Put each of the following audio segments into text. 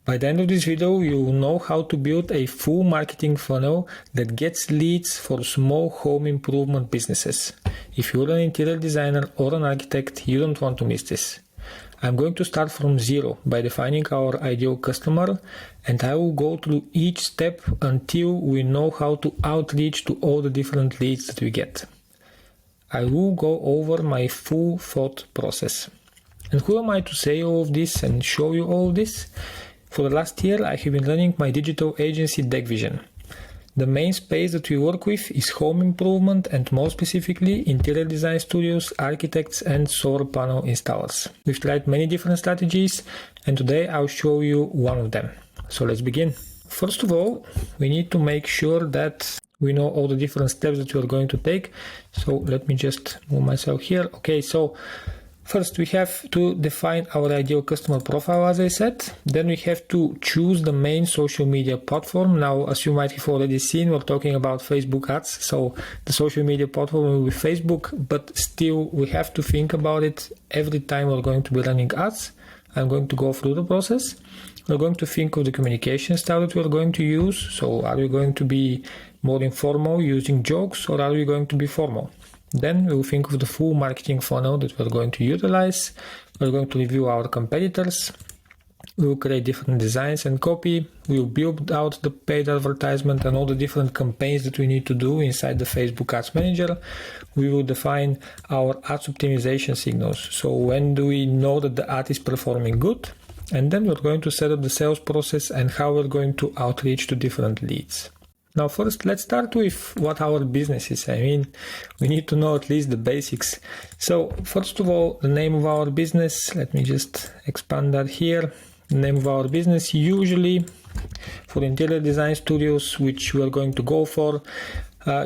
By the end of this video, you will know how to build a full marketing funnel that gets leads for small home improvement businesses. If you're an interior designer or an architect, you don't want to miss this. I'm going to start from zero by defining our ideal customer, and I will go through each step until we know how to outreach to all the different leads that we get. I will go over my full thought process. And who am I to say all of this and show you all of this? For the last year, I have been running my digital agency DeqVision. The main space that we work with is home improvement and more specifically interior design studios, architects and solar panel installers. We've tried many different strategies and today I'll show you one of them. So let's begin. First of all, we need to make sure that we know all the different steps that we are going to take. So let me just move myself here. Okay, so first, we have to define our ideal customer profile, as I said. Then we have to choose the main social media platform. Now, as you might have already seen, we're talking about Facebook ads. So the social media platform will be Facebook, but still we have to think about it every time we're going to be running ads. I'm going to go through the process. We're going to think of the communication style that we're going to use. So are we going to be more informal using jokes or are we going to be formal? Then we will think of the full marketing funnel that we're going to utilize. We're going to review our competitors. We will create different designs and copy. We will build out the paid advertisement and all the different campaigns that we need to do inside the Facebook Ads Manager. We will define our ads optimization signals. So when do we know that the ad is performing good? And then we're going to set up the sales process and how we're going to outreach to different leads. Now first, let's start with what our business is. I mean, we need to know at least the basics. So first of all, the name of our business, let me just expand that here. The name of our business, usually for interior design studios, which we are going to go for,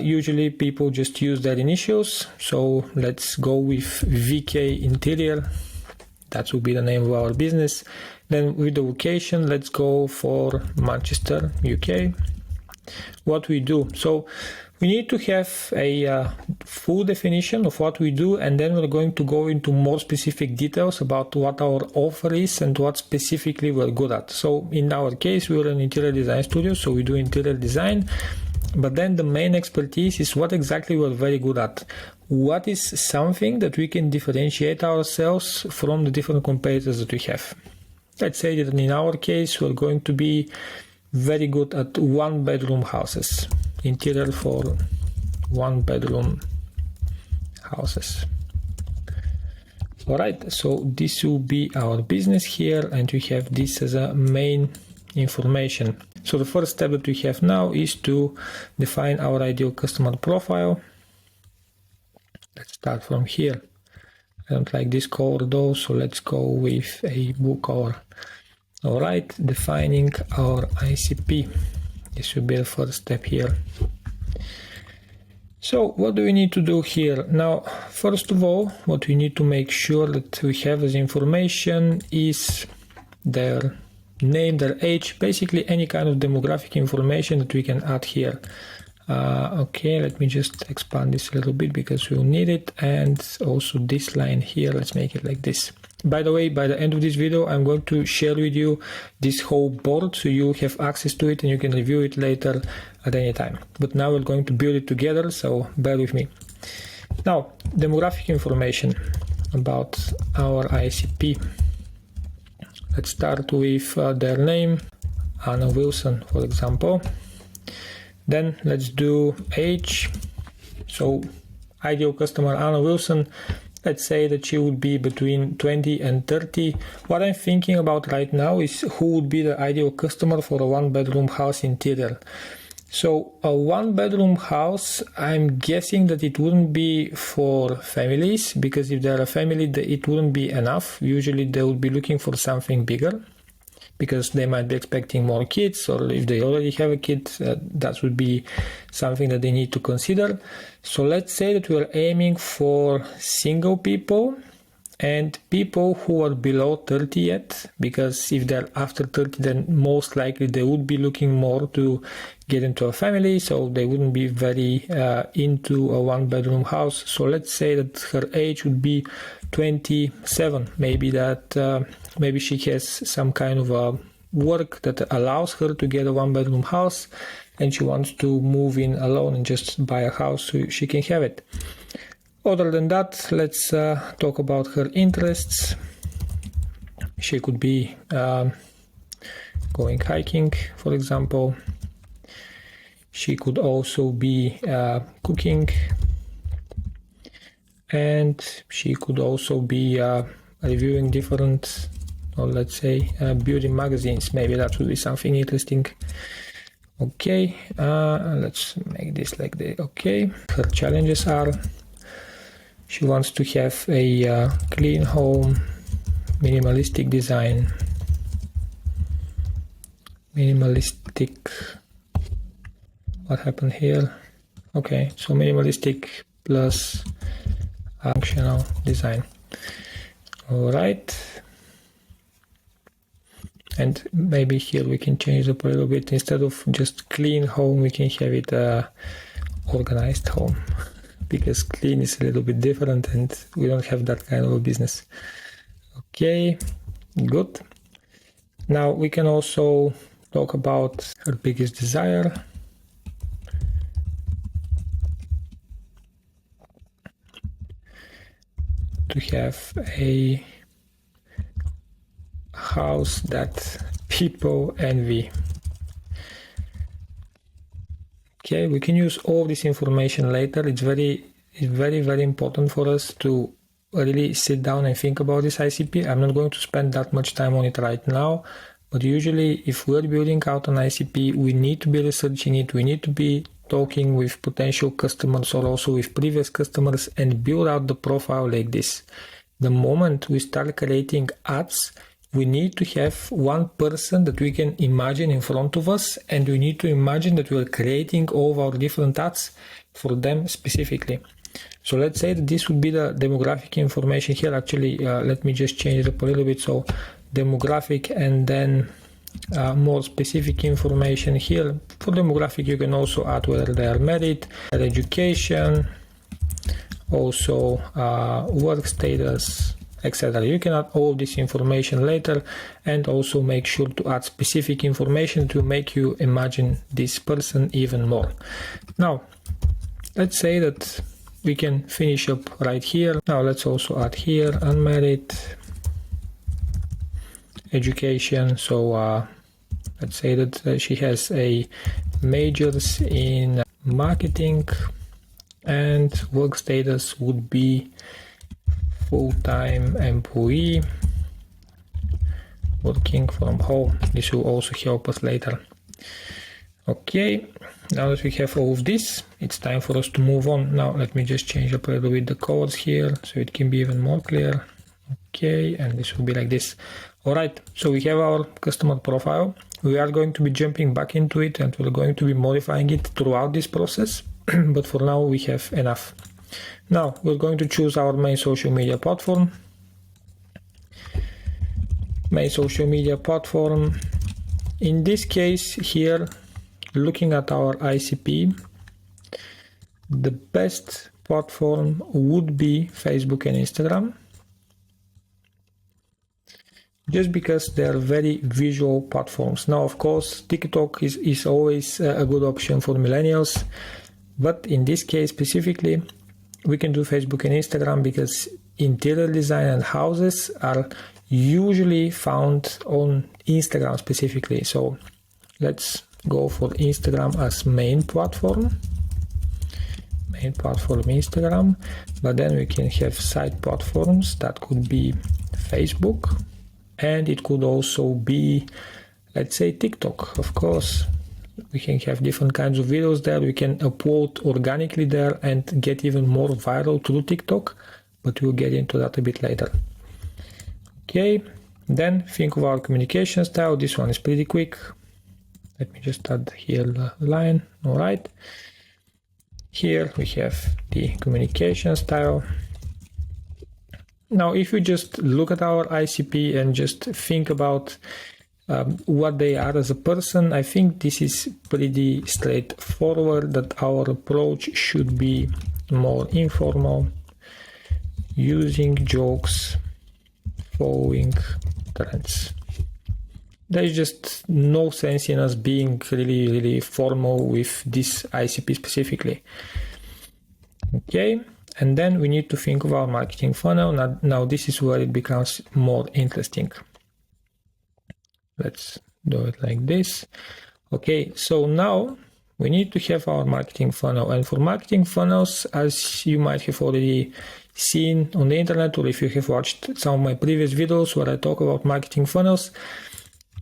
usually people just use their initials. So let's go with VK Interior. That will be the name of our business. Then with the location, let's go for Manchester, UK. What we do. So we need to have a full definition of what we do, and then we're going to go into more specific details about what our offer is and what specifically we're good at. So in our case, we're an interior design studio, so we do interior design, but then the main expertise is what exactly we're very good at. What is something that we can differentiate ourselves from the different competitors that we have? Let's say that in our case, we're going to be very good at one-bedroom houses, interior for one-bedroom houses. All right, so this will be our business here, and we have this as a main information. So the first step that we have now is to define our ideal customer profile. Let's start from here. I don't like this color though, so let's go with a blue color. All right, defining our ICP. This will be the first step here. So what do we need to do here? Now, first of all, what we need to make sure that we have as information is their name, their age, basically any kind of demographic information that we can add here. Okay, let me just expand this a little bit because we'll need it. And also this line here, let's make it like this. By the way, by the end of this video, I'm going to share with you this whole board so you have access to it and you can review it later at any time. But now we're going to build it together, so bear with me. Now, demographic information about our ICP. Let's start with their name, Anna Wilson, for example. Then let's do age. So, ideal customer Anna Wilson. Let's say that she would be between 20 and 30. What I'm thinking about right now is who would be the ideal customer for a one-bedroom house interior. So a one-bedroom house, I'm guessing that it wouldn't be for families, because if they're a family, it wouldn't be enough. Usually they would be looking for something bigger, because they might be expecting more kids, or if they already have a kid, that would be something that they need to consider. So let's say that we're aiming for single people and people who are below 30 yet, because if they're after 30, then most likely they would be looking more to get into a family, so they wouldn't be very into a one-bedroom house. So let's say that her age would be 27. Maybe she has some kind of a work that allows her to get a 1-bedroom house, and she wants to move in alone and just buy a house so she can have it. Other than that, let's talk about her interests. She could be going hiking, for example. She could also be cooking, and she could also be reviewing different, or let's say beauty magazines. Maybe that would be something interesting. Okay, let's make this like this. Okay, her challenges are: she wants to have a clean home, minimalistic design, minimalistic, what happened here? Okay, so minimalistic plus functional design. All right. And maybe here we can change it a little bit. Instead of just clean home, we can have it organized home, because clean is a little bit different and we don't have that kind of a business. Okay, good. Now we can also talk about her biggest desire. To have a house that people envy. Okay, we can use all this information later. It's very important for us to really sit down and think about this ICP. I'm not going to spend that much time on it right now, but usually if we're building out an ICP, we need to be researching it. We need to be talking with potential customers or also with previous customers and build out the profile like this. The moment we start creating ads, we need to have one person that we can imagine in front of us, and we need to imagine that we're creating all of our different ads for them specifically. So let's say that this would be the demographic information here. Actually, let me just change it up a little bit. So demographic, and then more specific information here. For demographic, you can also add whether they are married, their education, also work status, etc. You can add all this information later, and also make sure to add specific information to make you imagine this person even more. Now, let's say that we can finish up right here. Now let's also add here unmarried, education. So let's say that she has a majors in marketing, and work status would be full-time employee working from home. This will also help us later. Okay, now that we have all of this, it's time for us to move on. Now let me just change up a little bit the colors here so it can be even more clear. Okay, and this will be like this. All right, so we have our customer profile. We are going to be jumping back into it, and we're going to be modifying it throughout this process. But for now we have enough. Now we're going to choose our main social media platform. Main social media platform. In this case here, looking at our ICP, the best platform would be Facebook and Instagram, just because they are very visual platforms. Now, of course, TikTok is always a good option for millennials, but in this case specifically, we can do Facebook and Instagram because interior design and houses are usually found on Instagram specifically. So let's go for Instagram as main platform. Main platform Instagram, but then we can have side platforms that could be Facebook, and it could also be, let's say, TikTok. Of course, we can have different kinds of videos there. We can upload organically there and get even more viral through TikTok, but we'll get into that a bit later. Okay, then think of our communication style. This one is pretty quick. Let me just add here the line. All right. Here we have the communication style. Now, if you just look at our ICP and just think about what they are as a person, I think this is pretty straightforward, that our approach should be more informal, using jokes, following trends. there is just no sense in us being really formal with this ICP specifically. Okay, and then we need to think of our marketing funnel. Now this is where it becomes more interesting. Let's do it like this. Okay, so now we need to have our marketing funnel, and for marketing funnels, as you might have already seen on the internet, or if you have watched some of my previous videos where I talk about marketing funnels,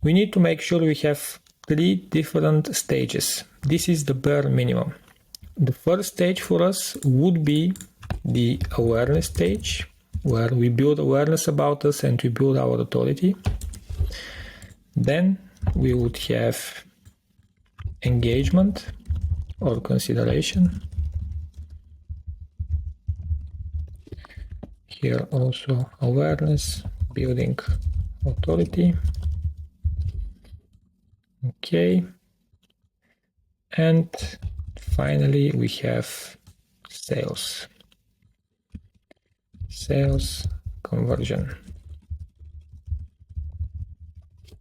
we need to make sure we have 3 different stages. This is the bare minimum. The first stage for us would be the awareness stage, where we build awareness about us and we build our authority. Then we would have engagement or consideration. Here also awareness, building authority. Okay. And finally we have sales. Sales conversion.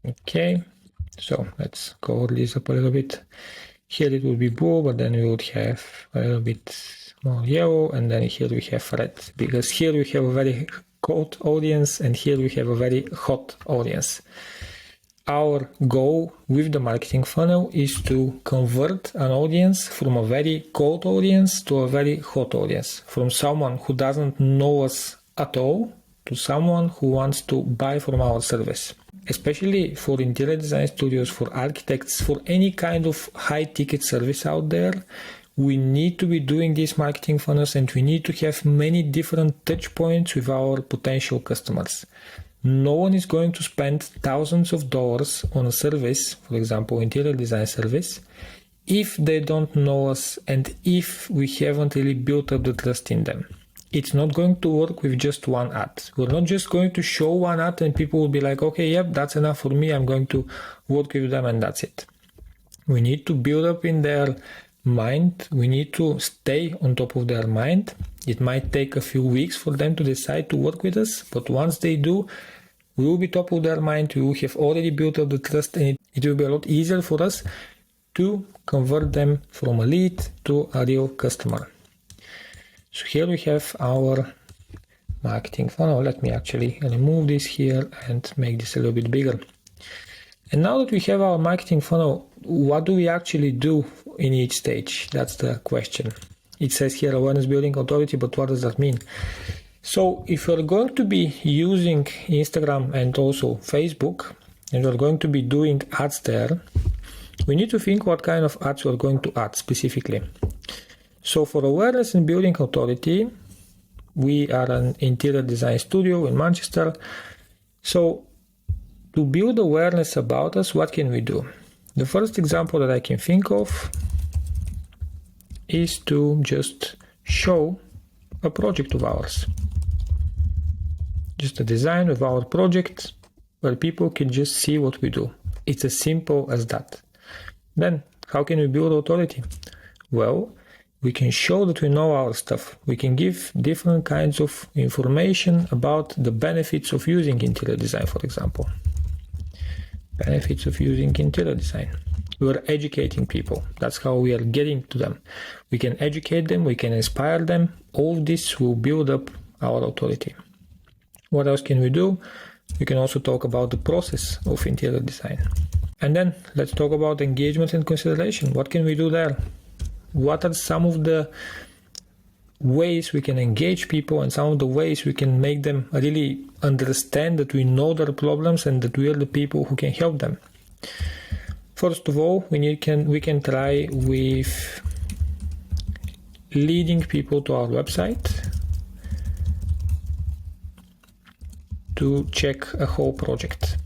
Okay, so let's cover this up a little bit. Here it would be blue, but then we would have a little bit more yellow, and then here we have red, because here we have a very cold audience and here we have a very hot audience. Our goal with the marketing funnel is to convert an audience from a very cold audience to a very hot audience, from someone who doesn't know us at all to someone who wants to buy from our service. Especially for interior design studios, for architects, for any kind of high ticket service out there, we need to be doing these marketing funnels, and we need to have many different touch points with our potential customers. No one is going to spend thousands of dollars on a service, for example, interior design service, if they don't know us and if we haven't really built up the trust in them. It's not going to work with just one ad. We're not just going to show one ad and people will be like, okay, yep, that's enough for me. I'm going to work with them and that's it. We need to build up in their mind. We need to stay on top of their mind. It might take a few weeks for them to decide to work with us, but once they do, we will be top of their mind. We will have already built up the trust, and it will be a lot easier for us to convert them from a lead to a real customer. So here we have our marketing funnel. Let me actually remove this here and make this a little bit bigger. And now that we have our marketing funnel, what do we actually do in each stage? That's the question. It says here awareness, building, authority, but what does that mean? So if you're going to be using Instagram and also Facebook, and you're going to be doing ads there, we need to think what kind of ads we're going to add specifically. So for awareness and building authority, we are an interior design studio in Manchester. So to build awareness about us, what can we do? The first example that I can think of is to just show a project of ours. Just a design of our project where people can just see what we do. It's as simple as that. Then, how can we build authority? Well, we can show that we know our stuff. We can give different kinds of information about the benefits of using interior design, for example. Benefits of using interior design. We are educating people. That's how we are getting to them. We can educate them, we can inspire them. All this will build up our authority. What else can we do? We can also talk about the process of interior design. And then let's talk about engagement and consideration. What can we do there? What are some of the ways we can engage people and some of the ways we can make them really understand that we know their problems and that we are the people who can help them? First of all, we can try with leading people to our website to check a whole project.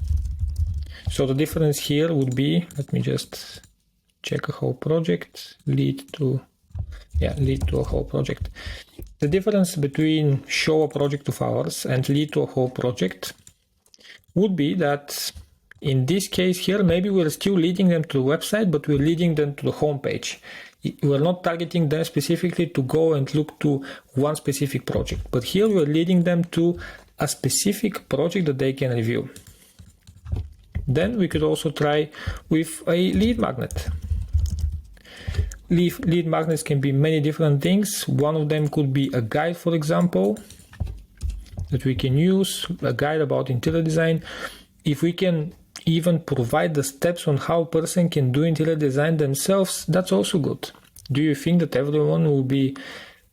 So the difference here would be, let me just check a whole project, lead to a whole project. The difference between show a project of ours and lead to a whole project would be that in this case here, maybe we're still leading them to the website, but we're leading them to the homepage. We're not targeting them specifically to go and look to one specific project, but here we're leading them to a specific project that they can review. Then we could also try with a lead magnet. Lead magnets can be many different things. One of them could be a guide, for example, that we can use, a guide about interior design. If we can even provide the steps on how a person can do interior design themselves, that's also good. Do you think that everyone will be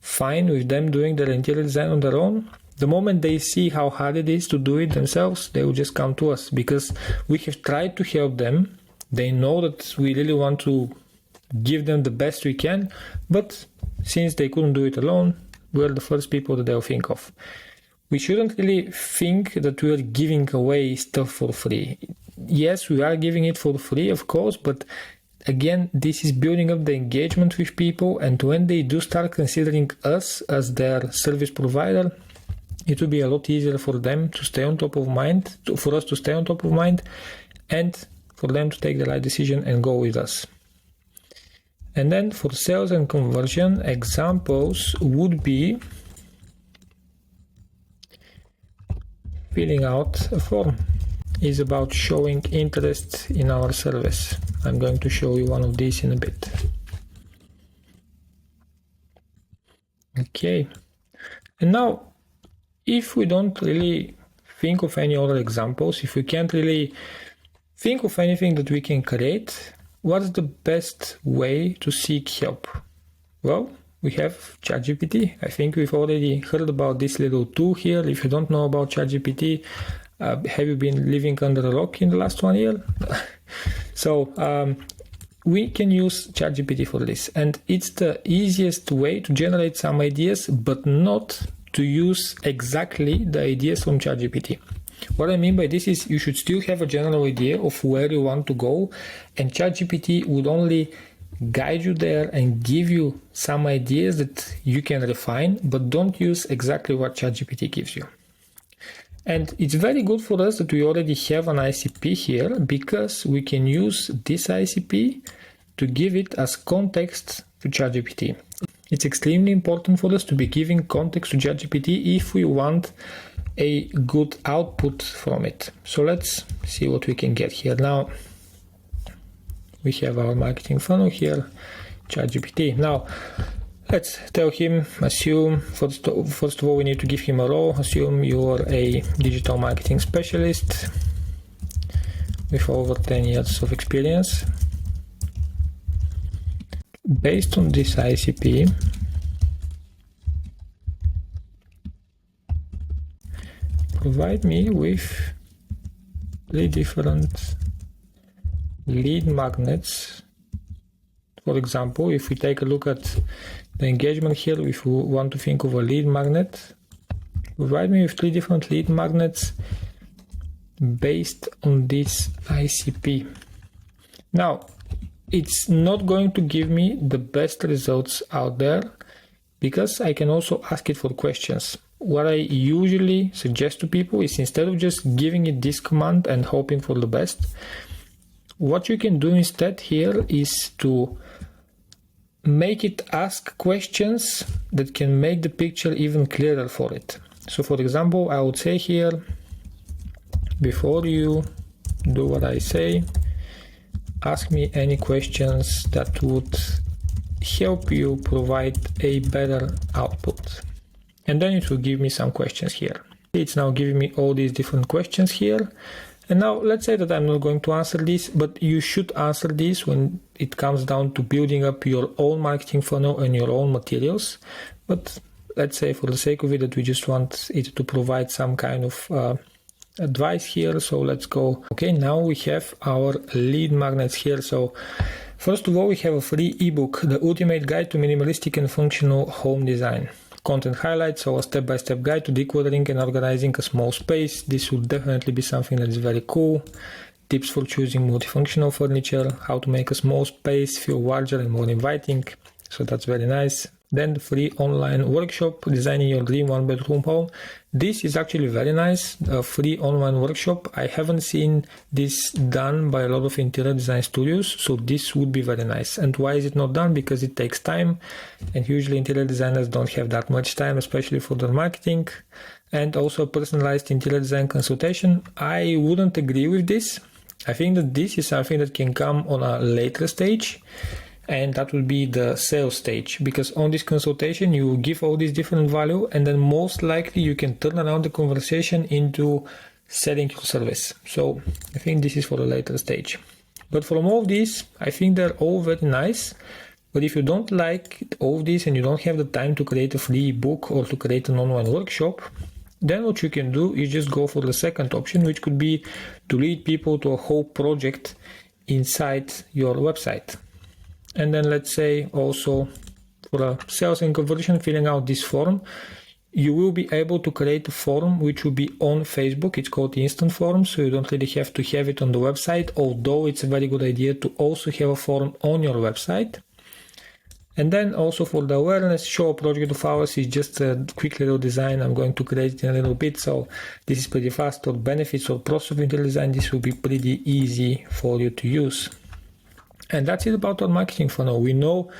fine with them doing their interior design on their own? The moment they see how hard it is to do it themselves, they will just come to us, because we have tried to help them. They know that we really want to give them the best we can, but since they couldn't do it alone, we're the first people that they'll think of. We shouldn't really think that we are giving away stuff for free. Yes, we are giving it for free, of course, but again, this is building up the engagement with people, and when they do start considering us as their service provider, it will be a lot easier for them to stay on top of mind, for us to stay on top of mind, and for them to take the right decision and go with us. And then for sales and conversion, examples would be filling out a form. Is about showing interest in our service. I'm going to show you one of these in a bit. Okay, and now if we don't really think of any other examples, if we can't really think of anything that we can create, what's the best way to seek help? Well, we have ChatGPT. I think we've already heard about this little tool here. If you don't know about ChatGPT, have you been living under a rock in the last 1 year? So we can use ChatGPT for this, and it's the easiest way to generate some ideas, but not to use exactly the ideas from ChatGPT. What I mean by this is you should still have a general idea of where you want to go, and ChatGPT would only guide you there and give you some ideas that you can refine, but don't use exactly what ChatGPT gives you. And it's very good for us that we already have an ICP here, because we can use this ICP to give it as context to ChatGPT. It's extremely important for us to be giving context to ChatGPT if we want a good output from it. So let's see what we can get here. Now we have our marketing funnel here, ChatGPT. Now let's tell him, assume, first of all, we need to give him a role. Assume you're a digital marketing specialist with over 10 years of experience. Based on this ICP, provide me with 3 different lead magnets. For example, if we take a look at the engagement here, if we want to think of a lead magnet, provide me with 3 different lead magnets based on this ICP. Now, it's not going to give me the best results out there, because I can also ask it for questions. What I usually suggest to people is, instead of just giving it this command and hoping for the best, what you can do instead here is to make it ask questions that can make the picture even clearer for it. So for example, I would say here, before you do what I say, ask me any questions that would help you provide a better output. And then it will give me some questions here. It's now giving me all these different questions here. And now let's say that I'm not going to answer this, but you should answer this when it comes down to building up your own marketing funnel and your own materials. But let's say, for the sake of it, that we just want it to provide some kind of advice here. So let's go. Okay, now we have our lead magnets here. So first of all, we have a free ebook, The Ultimate Guide to Minimalistic and Functional Home Design. Content highlights, so a step-by-step guide to decluttering and organizing a small space. This will definitely be something that is very cool. Tips for choosing multifunctional furniture, how to make a small space feel larger and more inviting. So that's very nice. Then the free online workshop, Designing Your Dream One-Bedroom Home. This is actually very nice, a free online workshop. I haven't seen this done by a lot of interior design studios, so this would be very nice. And why is it not done? Because it takes time, and usually interior designers don't have that much time, especially for their marketing. And also personalized interior design consultation. I wouldn't agree with this. I think that this is something that can come on a later stage, and that will be the sales stage, because on this consultation you give all these different value, and then most likely you can turn around the conversation into selling your service. So I think this is for a later stage. But from all of these, I think they're all very nice. But if you don't like all of this and you don't have the time to create a free book or to create an online workshop, then what you can do is just go for the second option, which could be to lead people to a whole project inside your website. And then let's say also for a sales and conversion, filling out this form, you will be able to create a form which will be on Facebook. It's called instant form, so you don't really have to have it on the website, although it's a very good idea to also have a form on your website. And then also for the awareness, show a project of ours is just a quick little design. I'm going to create it in a little bit, so this is pretty fast. Or benefits or pros of interior design, this will be pretty easy for you to use. And that's it about our marketing funnel. We know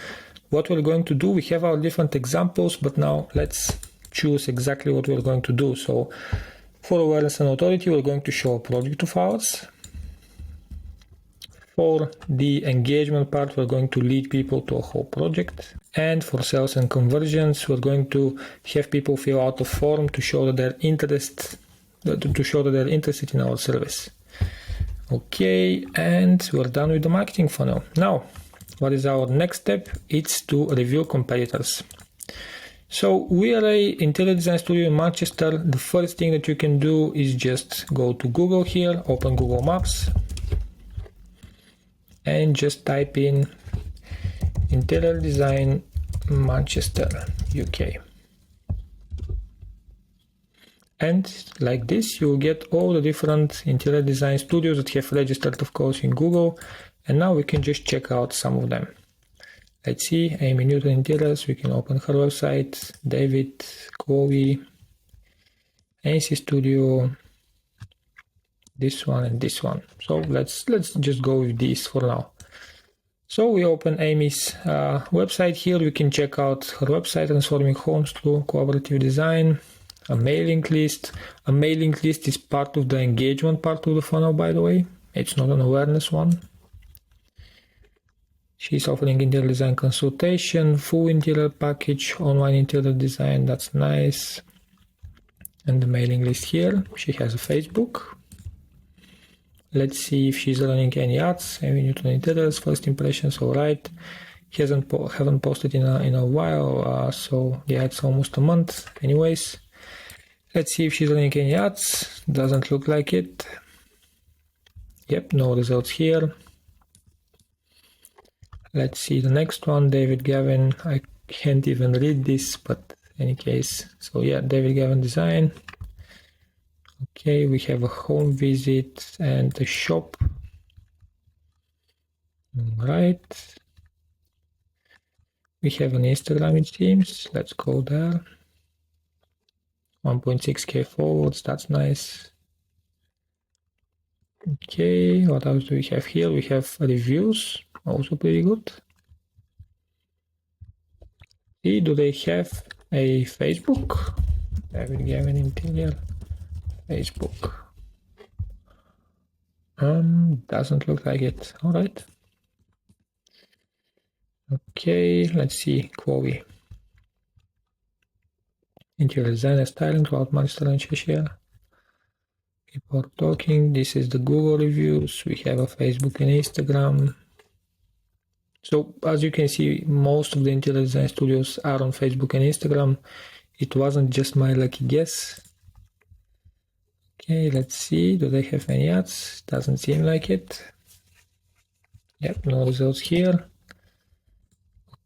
what we're going to do. We have our different examples, but now let's choose exactly what we're going to do. So for awareness and authority, we're going to show a project of ours. For the engagement part, we're going to lead people to a whole project. And for sales and conversions, we're going to have people fill out a form to show that they're interested in our service. Okay, and we're done with the marketing funnel. Now, what is our next step? It's to review competitors. So we are an interior design studio in Manchester. The first thing that you can do is just go to Google here, open Google Maps, and just type in interior design Manchester, UK. And like this, you'll get all the different interior design studios that have registered, of course, in Google. And now we can just check out some of them. Let's see, Amy Newton Interiors, we can open her website, David, Chloe, AC Studio, this one and this one. So let's just go with this for now. So we open Amy's website here. We can check out her website, transforming homes through collaborative design. A mailing list. A mailing list is part of the engagement part of the funnel, by the way. It's not an awareness one. She's offering interior design consultation, full interior package, online interior design. That's nice. And the mailing list here. She has a Facebook. Let's see if she's running any ads. Amy Newton Interiors, first impressions, all right. Haven't posted in a while, so yeah, it's almost a month. Anyways, let's see if she's running any ads. Doesn't look like it. Yep, no results here. Let's see the next one, David Gavin. I can't even read this, but in any case, so yeah, David Gavin Design. Okay, we have a home visit and a shop. All right. We have an Instagram, it seems. Let's go there. 1.6K forwards, that's nice. Okay, what else do we have here? We have reviews, also pretty good. See, do they have a Facebook? David Gavin Interior, Facebook. Doesn't look like it. All right. Okay, let's see, Chloe. Interior designer styling throughout Manchester and Cheshire. People are talking. This is the Google reviews. We have a Facebook and Instagram. So as you can see, most of the interior design studios are on Facebook and Instagram. It wasn't just my lucky guess. Okay, let's see. Do they have any ads? Doesn't seem like it. Yep, no results here.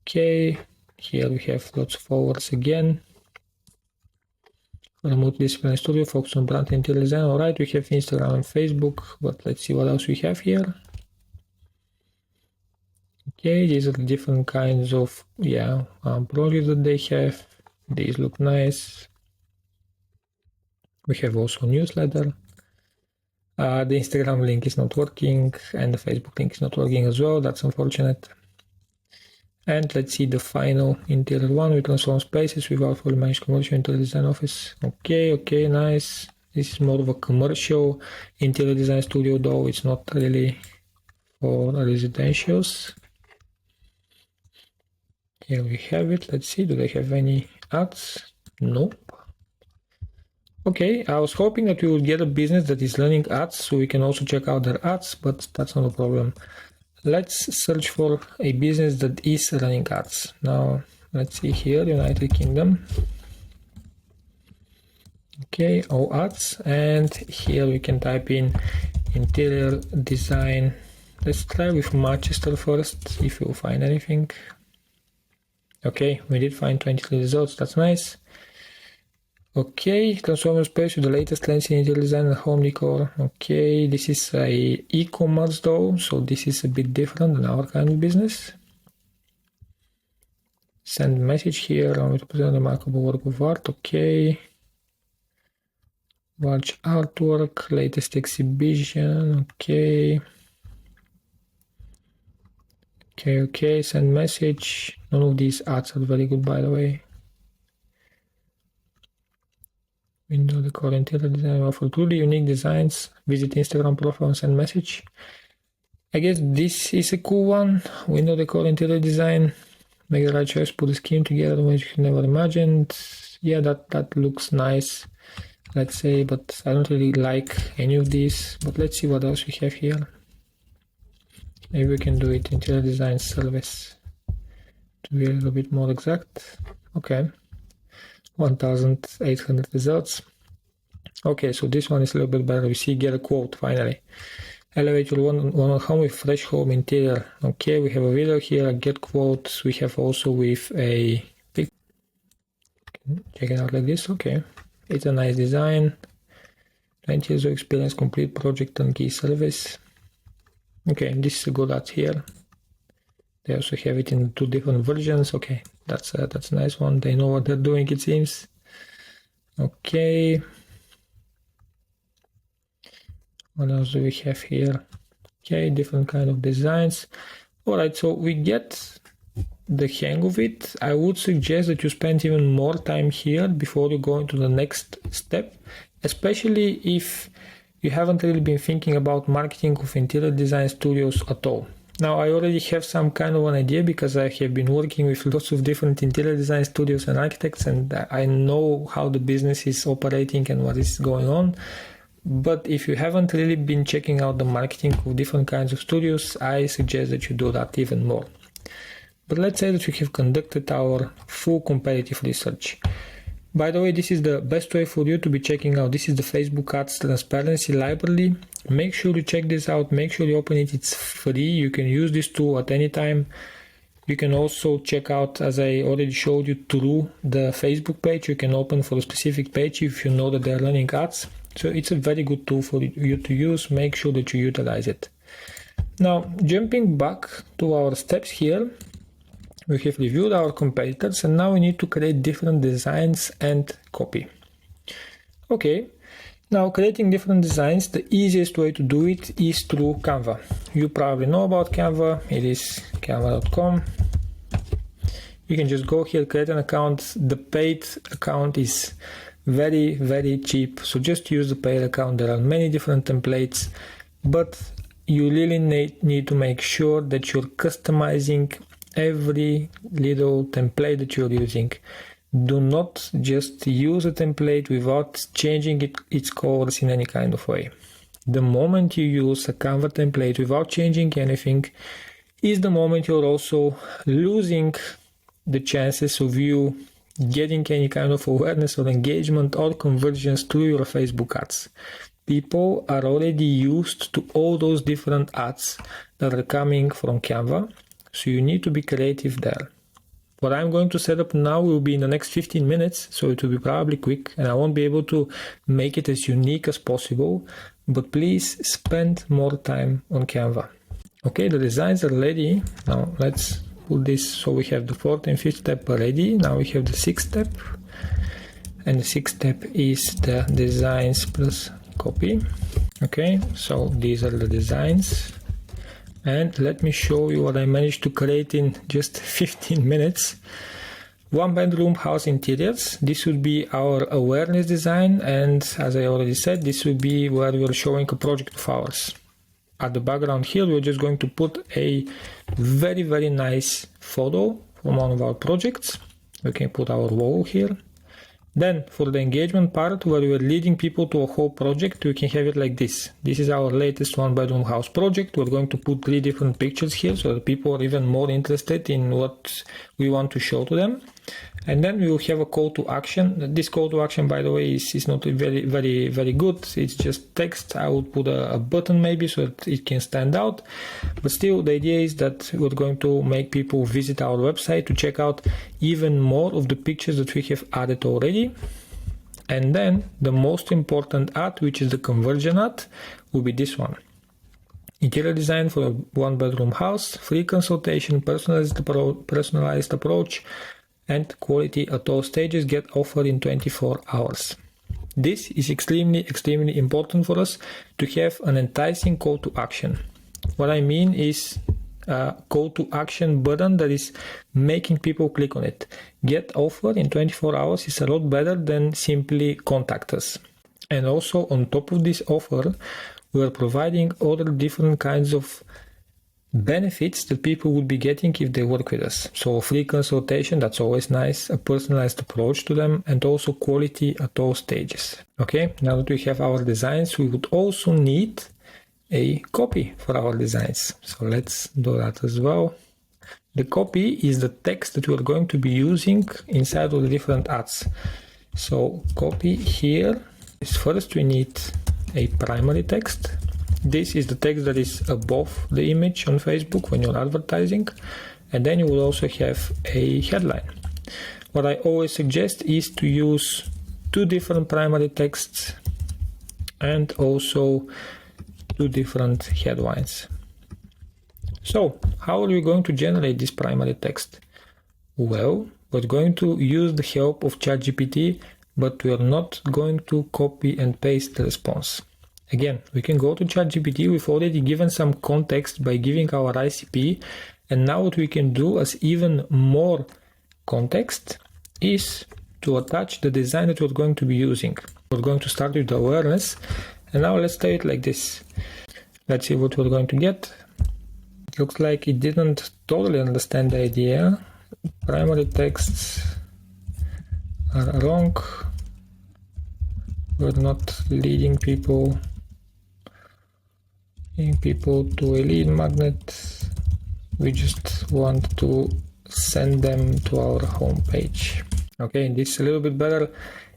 Okay, here we have lots of forwards again. Remote discipline studio, focus on brand interior design. All right, we have Instagram and Facebook, but let's see what else we have here. Okay, these are the different kinds of projects that they have. These look nice. We have also a newsletter. The Instagram link is not working, and the Facebook link is not working as well. That's unfortunate. And let's see the final interior one. We transform spaces without fully managed conversion into the design office. Okay, nice. This is more of a commercial interior design studio, though it's not really for residentials. Here we have it. Let's see, do they have any ads? Nope. Okay, I was hoping that we would get a business that is running ads so we can also check out their ads, but that's not a problem. Let's search for a business that is running ads. Now, let's see here, United Kingdom. Okay, all ads, and here we can type in interior design. Let's try with Manchester first, if you'll find anything. Okay, we did find 23 results, that's nice. Okay, transformer space with the latest trends in interior design and home decor. Okay, this is a e-commerce though, so this is a bit different than our kind of business. Send message here, allow me to present a remarkable work of art. Okay. Large artwork, latest exhibition. Okay. Okay, send message. None of these ads are very good, by the way. Window decor, interior design, offer truly unique designs. Visit Instagram profile and send message. I guess this is a cool one. Window decor, interior design. Make the right choice, put the scheme together which you never imagined. Yeah, that looks nice, let's say, but I don't really like any of these. But let's see what else we have here. Maybe we can do it interior design service to be a little bit more exact. Okay, 1,800 results. Okay, so this one is a little bit better. We see get a quote finally. Elevate your one home with fresh home interior. Okay, we have a video here, get quotes. We have also with a pic. Check it out like this. Okay, it's a nice design. 20 years of experience, complete project and key service. Okay, this is a good ad here. They also have it in 2 different versions. Okay, that's a nice one. They know what they're doing, it seems. Okay. What else do we have here? Okay, different kind of designs. All right, so we get the hang of it. I would suggest that you spend even more time here before you go into the next step, especially if you haven't really been thinking about marketing of interior design studios at all. Now, I already have some kind of an idea because I have been working with lots of different interior design studios and architects, and I know how the business is operating and what is going on. But if you haven't really been checking out the marketing of different kinds of studios, I suggest that you do that even more. But let's say that we have conducted our full comparative research. By the way, this is the best way for you to be checking out. This is the Facebook Ads Transparency Library. Make sure you check this out. Make sure you open it. It's free. You can use this tool at any time. You can also check out, as I already showed you, through the Facebook page. You can open for a specific page if you know that they're running ads. So it's a very good tool for you to use. Make sure that you utilize it. Now, jumping back to our steps here, we have reviewed our competitors and now we need to create different designs and copy. Okay, now creating different designs, the easiest way to do it is through Canva. You probably know about Canva. It is canva.com. You can just go here, create an account. The paid account is very, very cheap. So just use the paid account. There are many different templates, but you really need to make sure that you're customizing every little template that you're using. Do not just use a template without changing its colors in any kind of way. The moment you use a Canva template without changing anything is the moment you're also losing the chances of you getting any kind of awareness or engagement or conversions to your Facebook ads. People are already used to all those different ads that are coming from Canva. So you need to be creative there. What I'm going to set up now will be in the next 15 minutes, so it will be probably quick and I won't be able to make it as unique as possible, but please spend more time on Canva. Okay, the designs are ready. Now let's put this, so we have the 4th and 5th step ready. Now we have the 6th step, and the 6th step is the designs plus copy. Okay, so these are the designs. And let me show you what I managed to create in just 15 minutes. one bedroom house interiors. This would be our awareness design, and as I already said, this would be where we're showing a project of ours. At the background here, we're just going to put a very nice photo from one of our projects. We can put our logo here. Then for the engagement part, where we're leading people to a whole project, we can have it like this. This is our latest one bedroom house project. We're going to put 3 different pictures here so that people are even more interested in what we want to show to them. And then we will have a call to action. This call to action, by the way, is not very good. It's just text. I would put a button maybe so that it can stand out. But still, the idea is that we're going to make people visit our website to check out even more of the pictures that we have added already. And then the most important ad, which is the conversion ad, will be this one. Interior design for a 1-bedroom house, free consultation, personalized approach, and quality at all stages get offered in 24 hours. This is extremely important for us to have an enticing call to action. What I mean is a call to action button that is making people click on it. Get offer in 24 hours is a lot better than simply contact us. And also on top of this offer, we are providing other different kinds of benefits that people would be getting if they work with us. So a free consultation, that's always nice, a personalized approach to them, and also quality at all stages. Okay, now that we have our designs, we would also need a copy for our designs. So let's do that as well. The copy is the text that we're going to be using inside of the different ads. So copy here is first we need a primary text. This is the text that is above the image on Facebook when you're advertising, and then you will also have a headline. What I always suggest is to use 2 different primary texts and also 2 different headlines. So how are we going to generate this primary text? Well, we're going to use the help of ChatGPT, but we are not going to copy and paste the response. Again, we can go to ChatGPT. We've already given some context by giving our ICP, and now what we can do as even more context is to attach the design that we're going to be using. We're going to start with the awareness, and now let's say it like this. Let's see what we're going to get. It looks like it didn't totally understand the idea. Primary texts are wrong. We're not leading people to a lead magnet. We just want to send them to our home page. Okay, this is a little bit better.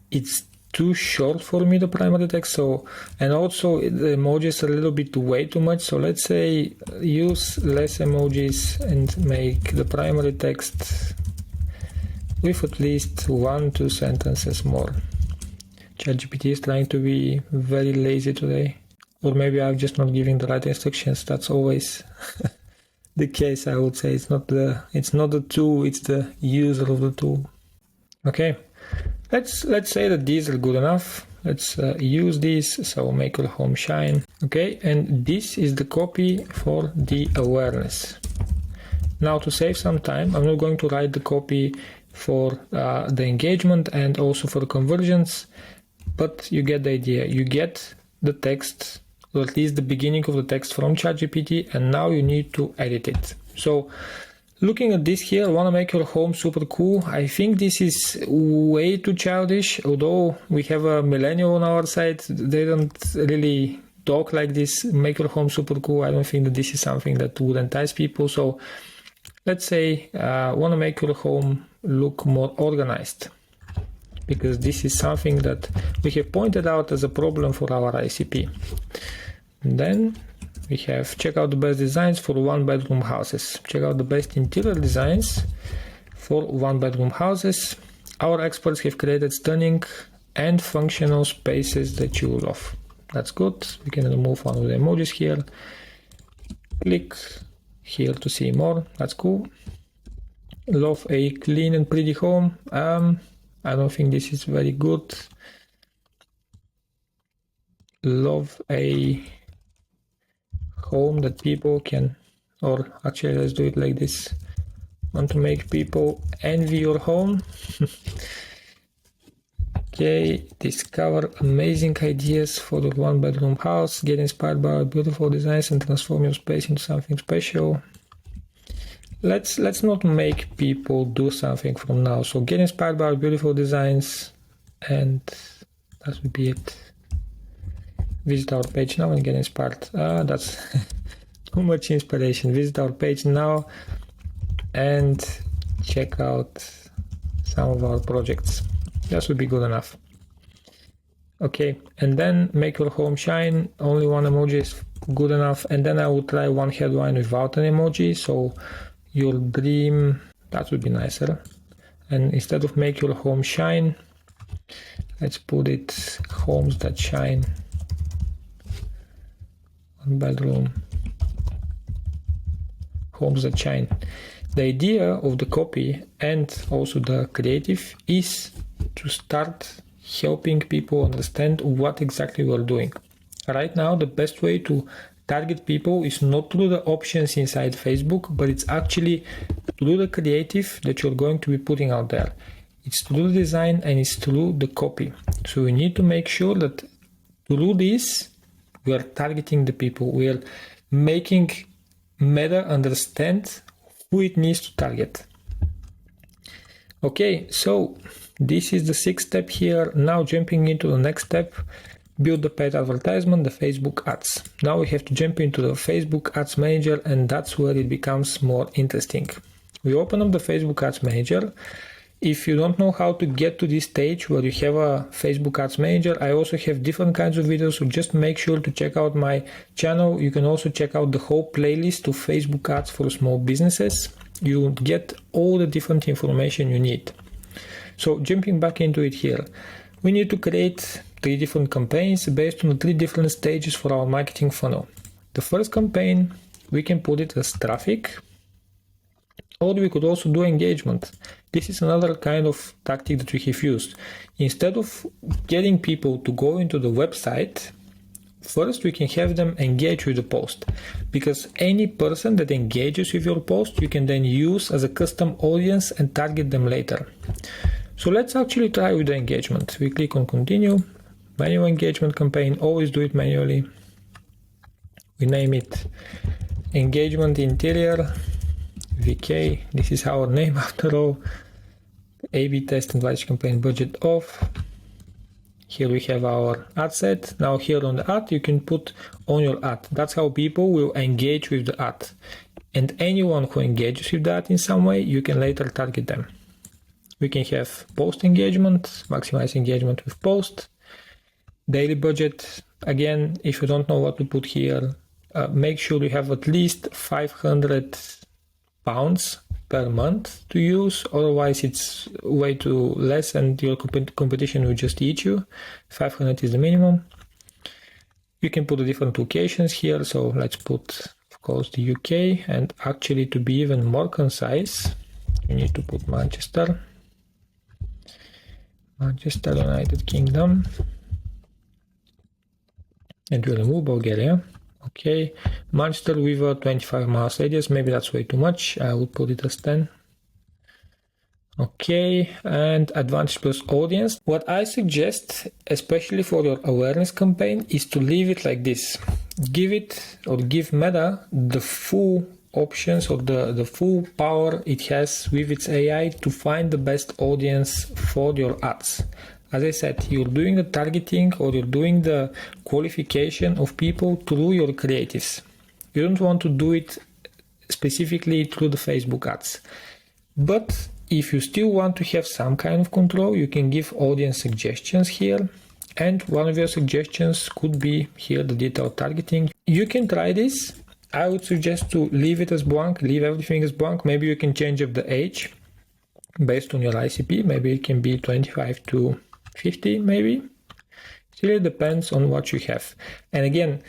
It's too short for me, the primary text, so, and also the emojis are a little bit way too much, so let's say use less emojis and make the primary text with at least 1-2 sentences more. ChatGPT is trying to be very lazy today. Or maybe I'm just not giving the right instructions. That's always the case, I would say. It's not the tool, it's the user of the tool. Okay, let's say that these are good enough. Let's use these. So make your home shine. Okay, and this is the copy for the awareness. Now to save some time, I'm not going to write the copy for the engagement and also for conversions, but you get the idea. You get the text, or at least the beginning of the text from ChatGPT, and now you need to edit it. So looking at this here, I want to make your home super cool. I think this is way too childish, although we have a millennial on our side. They don't really talk like this, make your home super cool. I don't think that this is something that would entice people. So let's say I want to make your home look more organized, because this is something that we have pointed out as a problem for our ICP. And then we have check out the best designs for 1-bedroom houses. Check out the best interior designs for 1-bedroom houses. Our experts have created stunning and functional spaces that you will love. That's good. We can remove one of the emojis here. Click here to see more. That's cool. Love a clean and pretty home. I don't think this is very good. Love a home that people can, or actually let's do it like this. Want to make people envy your home? Okay, discover amazing ideas for your one-bedroom house. Get inspired by beautiful designs and transform your space into something special. Let's not make people do something from now. So get inspired by beautiful designs, and that would be it. Visit our page now and get inspired. That's too much inspiration. Visit our page now and check out some of our projects. That would be good enough. Okay, and then make your home shine. Only one emoji is good enough. And then I will try one headline without an emoji. So your dream, that would be nicer. And instead of make your home shine, let's put it homes that shine. One bedroom, homes that shine. The idea of the copy and also the creative is to start helping people understand what exactly we're doing. Right now, the best way to target people is not through the options inside Facebook, but it's actually through the creative that you're going to be putting out there. It's through the design and it's through the copy. So we need to make sure that through this, we are targeting the people. We are making Meta understand who it needs to target. Okay, so this is the 6th step here. Now jumping into the next step, build the paid advertisement, the Facebook ads. Now we have to jump into the Facebook ads manager, and that's where it becomes more interesting. We open up the Facebook ads manager. If you don't know how to get to this stage where you have a Facebook ads manager, I also have different kinds of videos, so just make sure to check out my channel. You can also check out the whole playlist of Facebook ads for small businesses. You get all the different information you need. So jumping back into it here, we need to create 3 different campaigns based on the 3 different stages for our marketing funnel. The first campaign, we can put it as traffic, or we could also do engagement. This is another kind of tactic that we have used. Instead of getting people to go into the website, first we can have them engage with the post, because any person that engages with your post, you can then use as a custom audience and target them later. So let's actually try with the engagement. We click on continue, manual engagement campaign, always do it manually. We name it engagement interior, VK, this is our name after all. A/B test and large campaign budget off. Here we have our ad set. Now here on the ad, you can put on your ad. That's how people will engage with the ad. And anyone who engages with that in some way, you can later target them. We can have post engagement, maximize engagement with post. Daily budget, again, if you don't know what to put here, make sure you have at least 500 pounds per month to use, otherwise it's way too less and your competition will just eat you. 500 is the minimum. You can put the different locations here, so let's put of course the UK, and actually to be even more concise, you need to put Manchester, United Kingdom, and we'll remove Bulgaria. Okay, Manchester with a 25 miles radius, maybe that's way too much, I will put it as 10. Okay, and Advantage Plus audience. What I suggest, especially for your awareness campaign, is to leave it like this. Give it, or give Meta the full options or the full power it has with its AI to find the best audience for your ads. As I said, you're doing the targeting or you're doing the qualification of people through your creatives. You don't want to do it specifically through the Facebook ads. But if you still want to have some kind of control, you can give audience suggestions here. And one of your suggestions could be here, the detailed targeting. You can try this. I would suggest to leave it as blank, leave everything as blank. Maybe you can change up the age based on your ICP. Maybe it can be 25 to 50 maybe. It really depends on what you have. And again,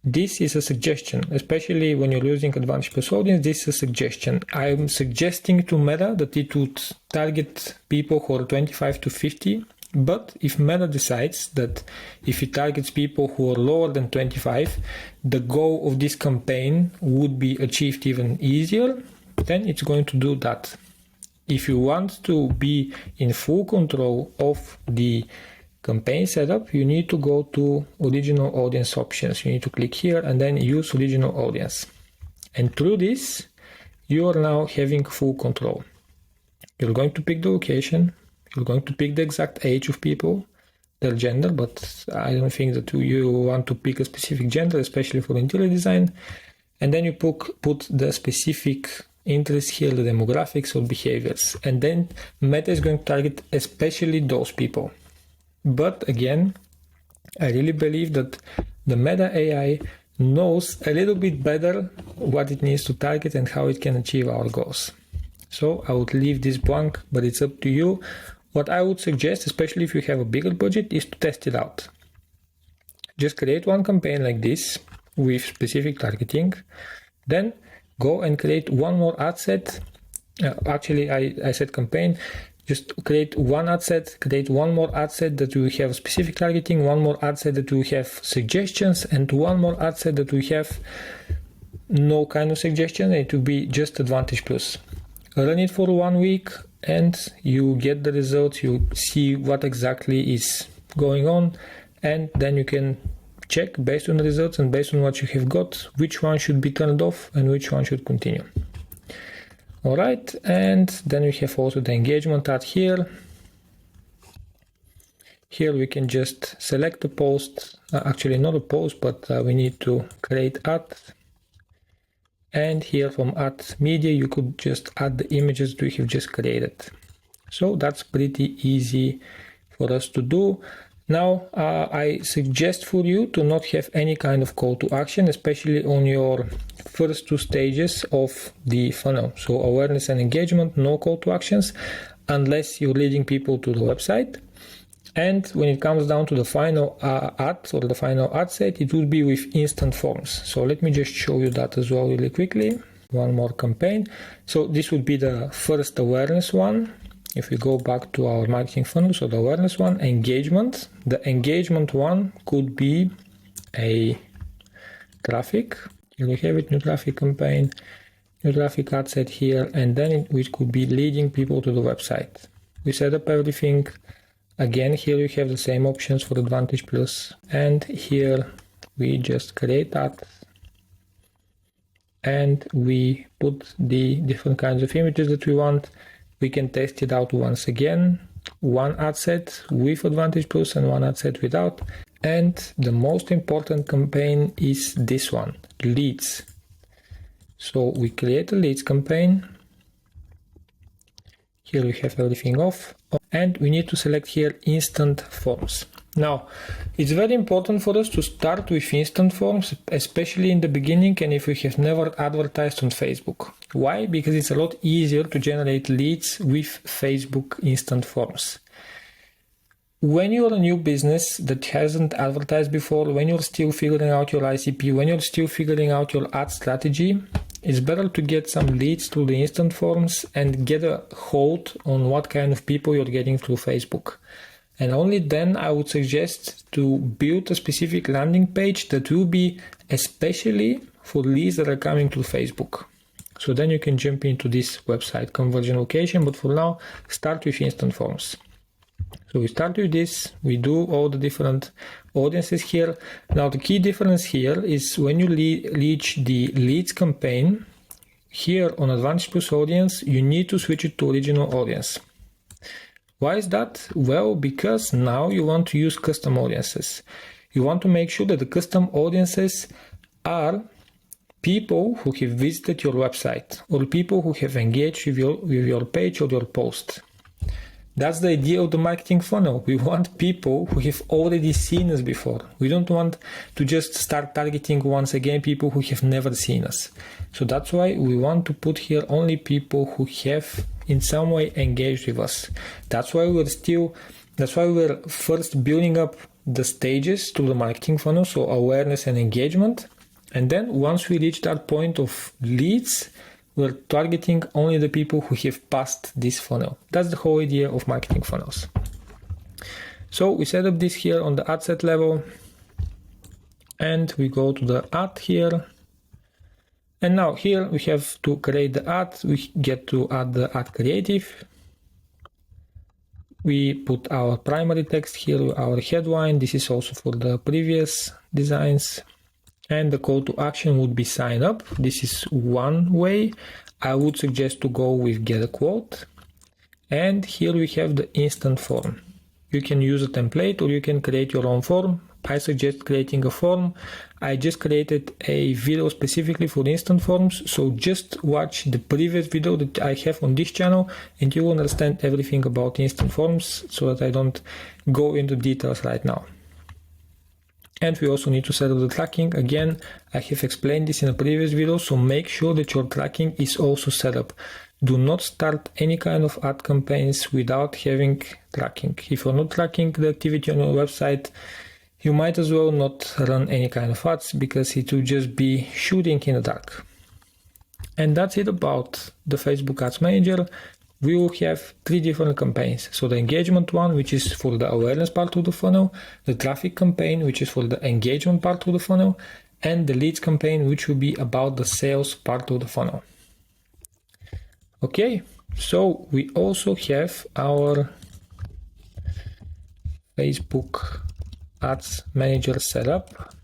this is a suggestion, especially when you're using Advantage Plus audience. This is a suggestion. I'm suggesting to Meta that it would target people who are 25 to 50. But if Meta decides that if it targets people who are lower than 25, the goal of this campaign would be achieved even easier. then it's going to do that. If you want to be in full control of the campaign setup, you need to go to original audience options. You need to click here and then use original audience. And through this, you are now having full control. You're going to pick the location, you're going to pick the exact age of people, their gender, but I don't think that you want to pick a specific gender, especially for interior design. And then you put the specific interest here, the demographics or behaviors. And then Meta is going to target especially those people. But again, I really believe that the Meta AI knows a little bit better what it needs to target and how it can achieve our goals. So I would leave this blank, but it's up to you. What I would suggest, especially if you have a bigger budget, is to test it out. Just create one campaign like this with specific targeting, then go and create one more ad set. Actually, I said campaign. Just create one ad set, create one more ad set that will have specific targeting, one more ad set that will have suggestions, and one more ad set that will have no kind of suggestion. It will be just Advantage Plus. Run it for 1 week and you get the results, you see what exactly is going on, and then you can check based on the results and based on what you have got, which one should be turned off and which one should continue. Alright, and then we have also the engagement ad here. Here we can just select the post, actually not a post, but we need to create ad. And here from ad media, you could just add the images we have just created. So that's pretty easy for us to do. Now, I suggest for you to not have any kind of call to action, especially on your first 2 stages of the funnel. So awareness and engagement, no call to actions, unless you're leading people to the website. And when it comes down to the final ad or the final ad set, it will be with instant forms. So let me just show you that as well really quickly. One more campaign. So this would be the first awareness one. If we go back to our marketing funnel, so the awareness one, engagement. The engagement one could be a traffic. Here we have it, new traffic campaign, new traffic ad set here, and then it could be leading people to the website. We set up everything. Again, here we have the same options for Advantage Plus, and here we just create that and we put the different kinds of images that we want. We can test it out once again, one ad set with Advantage Plus and one ad set without. And the most important campaign is this one, leads. So we create a leads campaign. Here we have everything off, and we need to select here instant forms. Now, it's very important for us to start with instant forms, especially in the beginning and if we have never advertised on Facebook. Why? Because it's a lot easier to generate leads with Facebook instant forms. When you're a new business that hasn't advertised before, when you're still figuring out your ICP, when you're still figuring out your ad strategy, it's better to get some leads through the instant forms and get a hold on what kind of people you're getting through Facebook. And only then I would suggest to build a specific landing page that will be especially for leads that are coming through Facebook. So then you can jump into this website conversion location, but for now, start with instant forms. So we start with this, we do all the different audiences here. Now the key difference here is when you reach the leads campaign, here on Advantage Plus audience, you need to switch it to original audience. Why is that? Well, because now you want to use custom audiences. You want to make sure that the custom audiences are people who have visited your website or people who have engaged with your page or your post. That's the idea of the marketing funnel. We want people who have already seen us before. We don't want to just start targeting once again people who have never seen us. So that's why we want to put here only people who have in some way engaged with us. That's why we're first building up the stages to the marketing funnel, so awareness and engagement. And then once we reach that point of leads, we're targeting only the people who have passed this funnel. That's the whole idea of marketing funnels. So we set up this here on the ad set level, and we go to the ad here, And now here we have to create the ad. We get to add the ad creative. We put our primary text here, our headline. This is also for the previous designs. And the call to action would be sign up. This is one way. I would suggest to go with get a quote. And here we have the instant form. You can use a template or you can create your own form. I suggest creating a form. I just created a video specifically for instant forms, so just watch the previous video that I have on this channel and you will understand everything about instant forms, so that I don't go into details right now. And we also need to set up the tracking. Again, I have explained this in a previous video, so make sure that your tracking is also set up. Do not start any kind of ad campaigns without having tracking. If you're not tracking the activity on your website, you might as well not run any kind of ads, because it will just be shooting in the dark. And that's it about the Facebook Ads Manager. We will have 3 different campaigns. So the engagement one, which is for the awareness part of the funnel, the traffic campaign, which is for the engagement part of the funnel, and the leads campaign, which will be about the sales part of the funnel. Okay, so we also have our Facebook Ads Manager setup.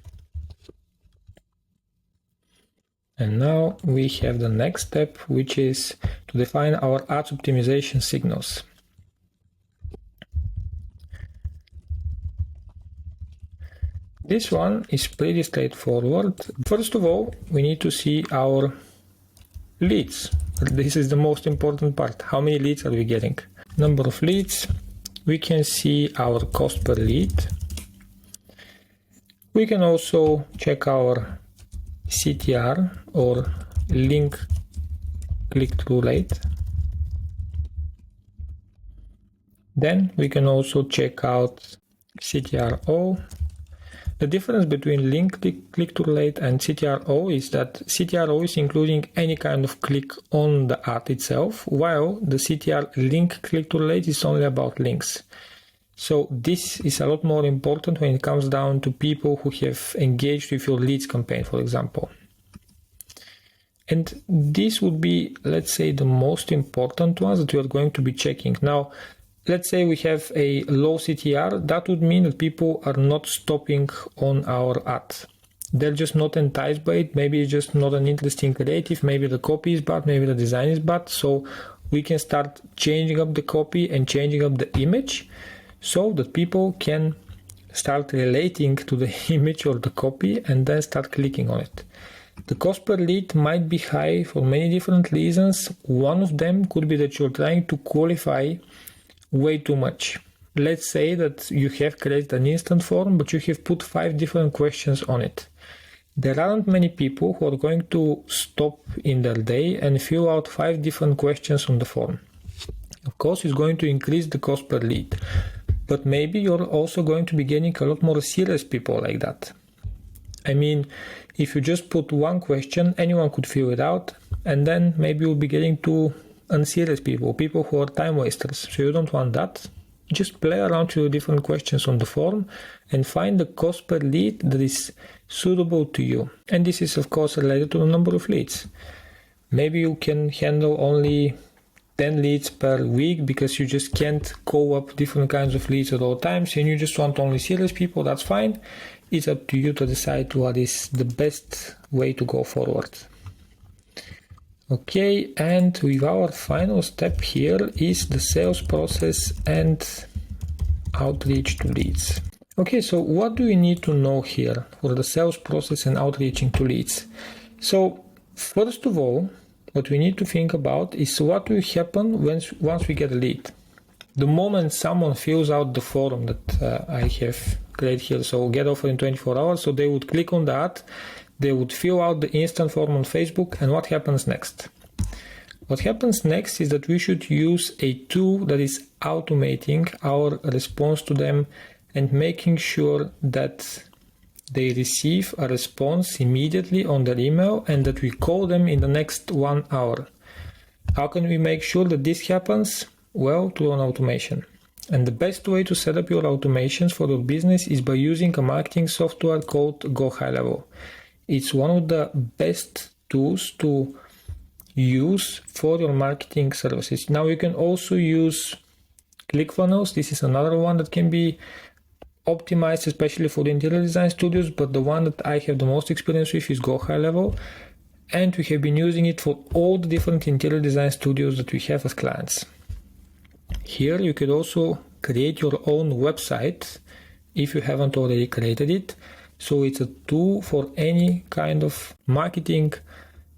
And now we have the next step, which is to define our ads optimization signals. This one is pretty straightforward. First of all, we need to see our leads. This is the most important part. How many leads are we getting? Number of leads. We can see our cost per lead. We can also check our CTR or link click-through rate. Then we can also check out CTRO. The difference between link click-through rate and CTRO is that CTRO is including any kind of click on the ad itself, while the CTR link click-through rate is only about links. So this is a lot more important when it comes down to people who have engaged with your leads campaign, for example. And this would be, let's say, the most important ones that you are going to be checking. Now, let's say we have a low CTR. That would mean that people are not stopping on our ad. They're just not enticed by it. Maybe it's just not an interesting creative. Maybe the copy is bad. Maybe the design is bad. So we can start changing up the copy and changing up the image, so that people can start relating to the image or the copy and then start clicking on it. The cost per lead might be high for many different reasons. One of them could be that you're trying to qualify way too much. Let's say that you have created an instant form, but you have put 5 different questions on it. There aren't many people who are going to stop in their day and fill out 5 different questions on the form. Of course, it's going to increase the cost per lead. But maybe you're also going to be getting a lot more serious people like that. I mean, if you just put 1 question, anyone could fill it out, and then maybe you'll be getting to unserious people, people who are time wasters. So you don't want that. Just play around with different questions on the form and find the cost per lead that is suitable to you. And this is of course related to the number of leads. Maybe you can handle only 10 leads per week because you just can't call up different kinds of leads at all times, and you just want only serious people. That's fine. It's up to you to decide what is the best way to go forward. Okay, and with our final step here is the sales process and outreach to leads. Okay, so what do we need to know here for the sales process and outreaching to leads? So first of all, what we need to think about is what will happen once we get a lead. The moment someone fills out the form that I have created here, so get offer in 24 hours, so they would click on that, they would fill out the instant form on Facebook, and what happens next? What happens next is that we should use a tool that is automating our response to them and making sure that they receive a response immediately on their email and that we call them in the next 1 hour. How can we make sure that this happens? Well, through an automation. And the best way to set up your automations for your business is by using a marketing software called Go High Level. It's one of the best tools to use for your marketing services. Now you can also use ClickFunnels. This is another one that can be optimized especially for the interior design studios, but the one that I have the most experience with is Go High Level, and we have been using it for all the different interior design studios that we have as clients. Here you could also create your own website if you haven't already created it. So it's a tool for any kind of marketing,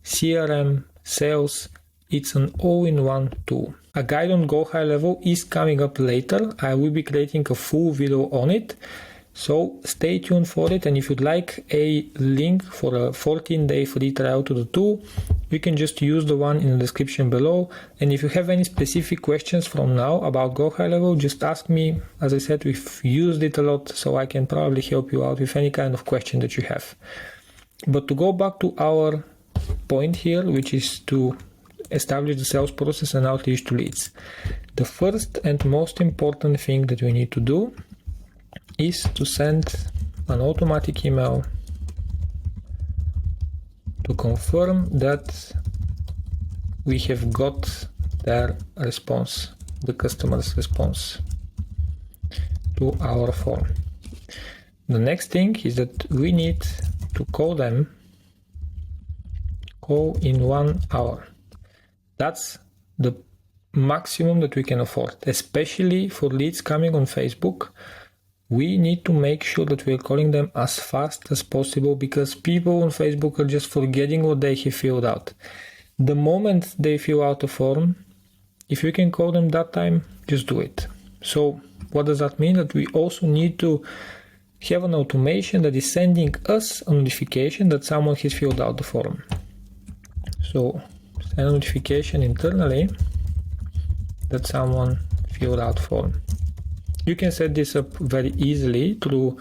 CRM, sales. It's an all-in-one tool. A guide on Go High Level is coming up later. I will be creating a full video on it, so stay tuned for it. And if you'd like a link for a 14-day free trial to the tool, you can just use the one in the description below. And if you have any specific questions from now about Go High Level, just ask me. As I said, we've used it a lot, so I can probably help you out with any kind of question that you have. But to go back to our point here, which is to establish the sales process and outreach to leads. The first and most important thing that we need to do is to send an automatic email to confirm that we have got their response, the customer's response to our form. The next thing is that we need to call them in 1 hour. That's the maximum that we can afford, especially for leads coming on Facebook. We need to make sure that we're calling them as fast as possible, because people on Facebook are just forgetting what they have filled out. The moment they fill out a form, if you can call them that time, just do it. So what does that mean? That we also need to have an automation that is sending us a notification that someone has filled out the form. So a notification internally that someone filled out form. You can set this up very easily through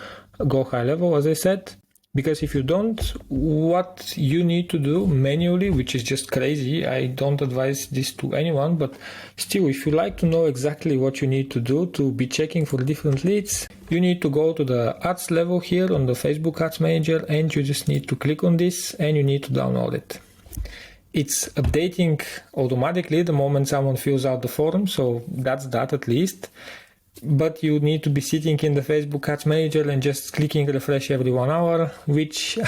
Go High Level, as I said, because if you don't, what you need to do manually, which is just crazy, I don't advise this to anyone, but still, if you like to know exactly what you need to do to be checking for different leads, you need to go to the ads level here on the Facebook Ads Manager, and you just need to click on this and you need to download it. It's updating automatically the moment someone fills out the form, so that's that at least. But you need to be sitting in the Facebook Ads Manager and just clicking refresh every 1 hour, which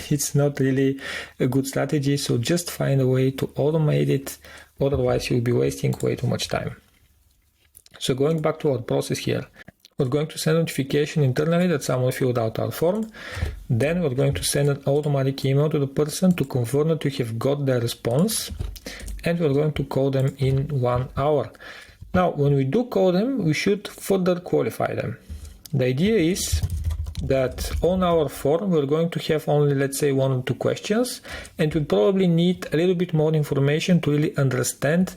it's not really a good strategy. So just find a way to automate it, otherwise you'll be wasting way too much time. So going back to our process here, we're going to send a notification internally that someone filled out our form. Then we're going to send an automatic email to the person to confirm that we have got their response. And we're going to call them in 1 hour. Now, when we do call them, we should further qualify them. The idea is that on our form, we're going to have only, let's say, 1 or 2 questions. And we probably need a little bit more information to really understand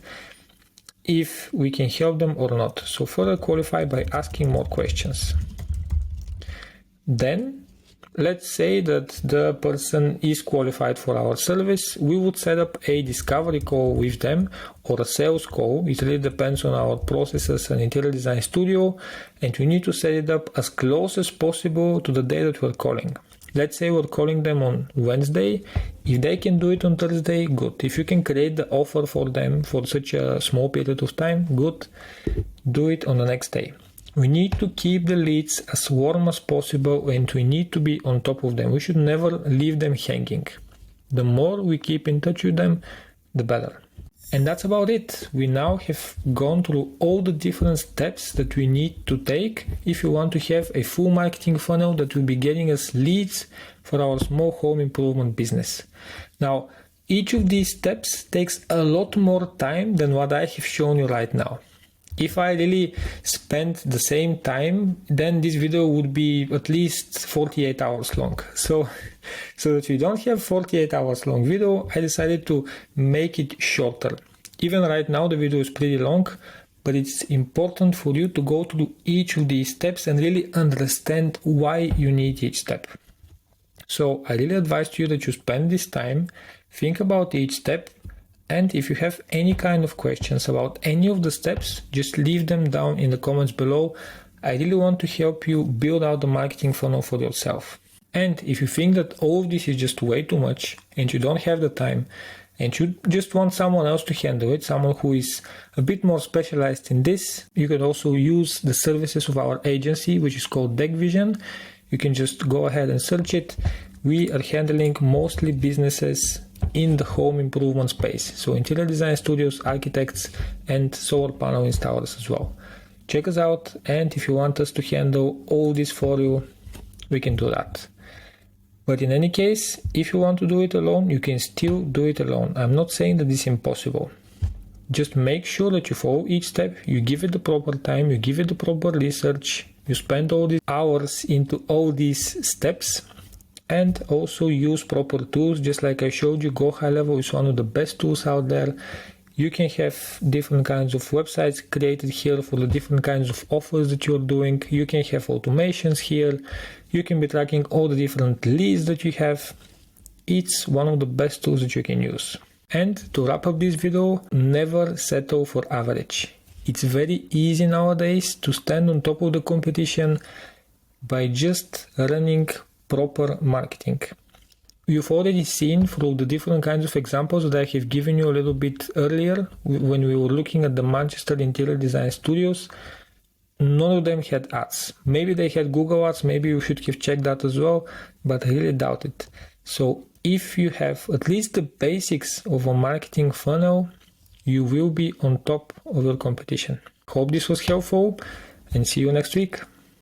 if we can help them or not. So further qualify by asking more questions. Then let's say that the person is qualified for our service. We would set up a discovery call with them or a sales call. It really depends on our processes and interior design studio, and we need to set it up as close as possible to the day that we're calling. Let's say we're calling them on Wednesday. If they can do it on Thursday, good. If you can create the offer for them for such a small period of time, good. Do it on the next day. We need to keep the leads as warm as possible, and we need to be on top of them. We should never leave them hanging. The more we keep in touch with them, the better. And that's about it. We now have gone through all the different steps that we need to take if you want to have a full marketing funnel that will be getting us leads for our small home improvement business. Now, each of these steps takes a lot more time than what I have shown you right now. If I really spent the same time, then this video would be at least 48 hours long. So that we don't have 48 hours long video, I decided to make it shorter. Even right now the video is pretty long, but it's important for you to go through each of these steps and really understand why you need each step. So I really advise you that you spend this time, think about each step, and if you have any kind of questions about any of the steps, just leave them down in the comments below. I really want to help you build out the marketing funnel for yourself. And if you think that all of this is just way too much and you don't have the time and you just want someone else to handle it, someone who is a bit more specialized in this, you can also use the services of our agency, which is called DeqVision. You can just go ahead and search it. We are handling mostly businesses in the home improvement space. So interior design studios, architects, and solar panel installers as well. Check us out, and if you want us to handle all this for you, we can do that. But in any case, if you want to do it alone, you can still do it alone. I'm not saying that it's impossible. Just make sure that you follow each step, you give it the proper time, you give it the proper research, you spend all these hours into all these steps, and also use proper tools. Just like I showed you, Go High Level is one of the best tools out there. You can have different kinds of websites created here for the different kinds of offers that you're doing. You can have automations here. You can be tracking all the different leads that you have. It's one of the best tools that you can use. And to wrap up this video, never settle for average. It's very easy nowadays to stand on top of the competition by just running proper marketing. You've already seen through the different kinds of examples that I have given you a little bit earlier when we were looking at the Manchester interior design studios. None of them had ads. Maybe they had Google ads, maybe you should have checked that as well, but I really doubt it. So if you have at least the basics of a marketing funnel, you will be on top of your competition. Hope this was helpful, and see you next week.